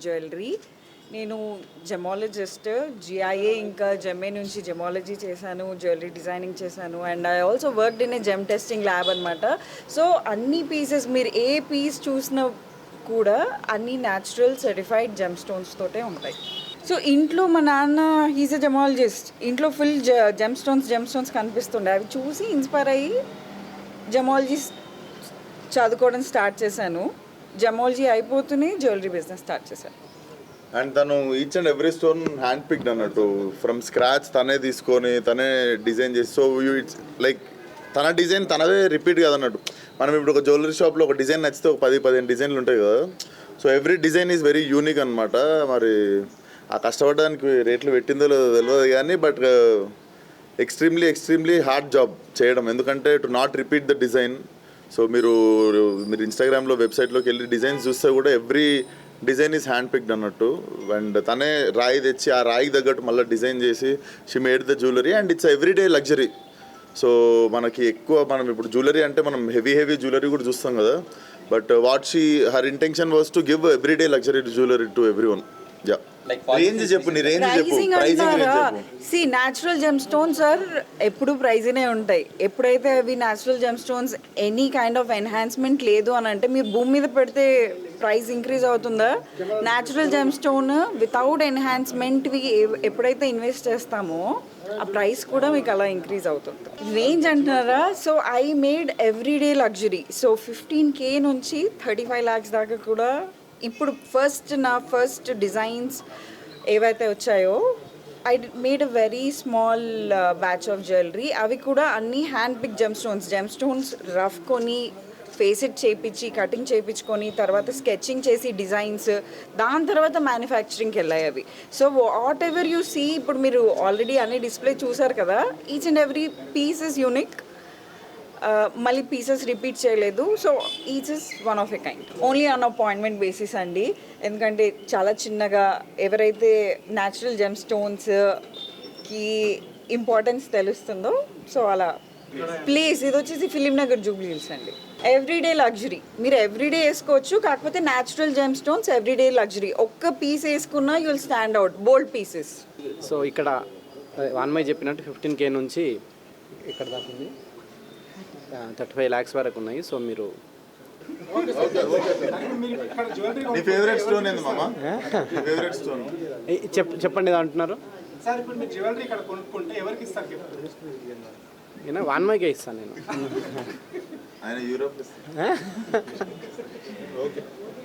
Jewellery. నేను gemmologist, GIA ఇంకా జెమ్ఏ నుంచి జెమాలజీ చేశాను, జ్యువెలరీ డిజైనింగ్ చేశాను. And I also worked in a gem testing lab అనమాట. సో అన్ని పీసెస్ మీరు ఏ పీస్ చూసినా కూడా అన్ని న్యాచురల్ సర్టిఫైడ్ జెమ్ స్టోన్స్ తోటే ఉంటాయి. సో ఇంట్లో మా నాన్న హీజ్ ఎ జెమాలజిస్ట్. ఇంట్లో ఫుల్ జెమ్ స్టోన్స్ కనిపిస్తుండే. అవి చూసి ఇన్స్పైర్ అయ్యి జెమాలజీ చదువుకోవడం స్టార్ట్ చేశాను. జెమాలజీ అయిపోతూనే జ్యువెలరీ బిజినెస్ స్టార్ట్ చేశాను. అండ్ తను each and every stone hand picked అన్నట్టు, ఫ్రమ్ స్క్రాచ్ తనే తీసుకొని తనే డిజైన్ చేసి. సో ఇట్స్ లైక్ తన డిజైన్ తనదే రిపీట్ కదన్నట్టు. మనం ఇప్పుడు ఒక జ్యువెలరీ షాప్లో ఒక డిజైన్ నచ్చితే ఒక 10-15 డిజైన్లు ఉంటాయి కదా. So every design is very unique అనమాట. మరి ఆ కష్టపడడానికి రేట్లు పెట్టిందో లేదో తెలియదు కానీ, బట్ ఎక్స్ట్రీమ్లీ హార్డ్ జాబ్ చేయడం. ఎందుకంటే to not repeat the design. So మీరు ఇన్స్టాగ్రామ్లో వెబ్సైట్లోకి వెళ్ళి డిజైన్స్ చూస్తే కూడా every design is hand picked అన్నట్టు. అండ్ తనే రాయి తెచ్చి ఆ రాయికి తగ్గట్టు మళ్ళీ డిజైన్ చేసి she made the jewellery. And it's everyday luxury. So మనకి ఎక్కువ మనం ఇప్పుడు జ్యువెలరీ అంటే మనం హెవీ జ్యువెలరీ కూడా చూస్తాం కదా. But her intention was to give everyday luxury jewellery to every one. Yeah, range చెప్పు, నీ రేంజ్ చెప్పు, ప్రైసింగ్ రేంజ్ చెప్పు. See natural gem stones sir ఎప్పుడు ప్రైజ్నే ఉంటాయి. ఎప్పుడైతే అవి natural gem stones any kind of enhancement లేదు అని అంటే మీరు భూమి మీద పెడితే ప్రైస్ ఇంక్రీజ్ అవుతుందా? న్యాచురల్ జెమ్ స్టోన్ వితౌట్ ఎన్హాన్స్మెంట్వి ఎప్పుడైతే ఇన్వెస్ట్ చేస్తామో ఆ ప్రైస్ కూడా మీకు అలా ఇంక్రీజ్ అవుతుంది. రేంజ్ అంటున్నారా? So I made everyday luxury. So 15K నుంచి 35 lakhs దాకా కూడా. ఇప్పుడు నా ఫస్ట్ డిజైన్స్ ఏవైతే వచ్చాయో I made a very small batch of jewellery. అవి కూడా అన్నీ hand pick gem stones rough కొని ఫేసెట్ చేయించి కటింగ్ చేయించుకొని తర్వాత స్కెచింగ్ చేసి డిజైన్స్, దాని తర్వాత మ్యానుఫ్యాక్చరింగ్కి వెళ్ళాయి అవి. So whatever you see, ఇప్పుడు మీరు ఆల్రెడీ అన్ని డిస్ప్లే చూసారు కదా, each and every piece is unique. మళ్ళీ పీసెస్ రిపీట్ చేయలేదు. So each is one of a kind. Only on appointment basis అండి. ఎందుకంటే చాలా చిన్నగా ఎవరైతే న్యాచురల్ జెమ్ స్టోన్స్కి ఇంపార్టెన్స్ తెలుస్తుందో, సో అలా ప్లేస్ ఇది వచ్చేసి ఫిలిం నగర్ జూబ్లీ హిల్స్ అండి. ఎవ్రీడే లగ్జరీ మీరు ఎవ్రీడే వేసుకోవచ్చు. కాకపోతే natural gem stones everyday luxury. ఒక్క పీస్ వేసుకున్నా you will stand out. Bold pieces. So ఇక్కడ వాన్మై చెప్పినట్టు 15K నుంచి ఇక్కడ దాకా ఉంది, 35 lakhs వరకు ఉన్నాయి. సో మీరు నీ ఫేవరెట్ స్టోన్ ఏంది మామ? నీ ఫేవరెట్ స్టోన్ చెప్పండి అంటున్నారు. సార్ ఇప్పుడు మీరు జ్యువెలరీ ఇక్కడ కొనుక్కుంటే ఎవరికి ఇస్తారు గిఫ్ట్? నేను వాన్మైకే ఇస్తాను నేను. ఆయన యూరోప్. ఓకే.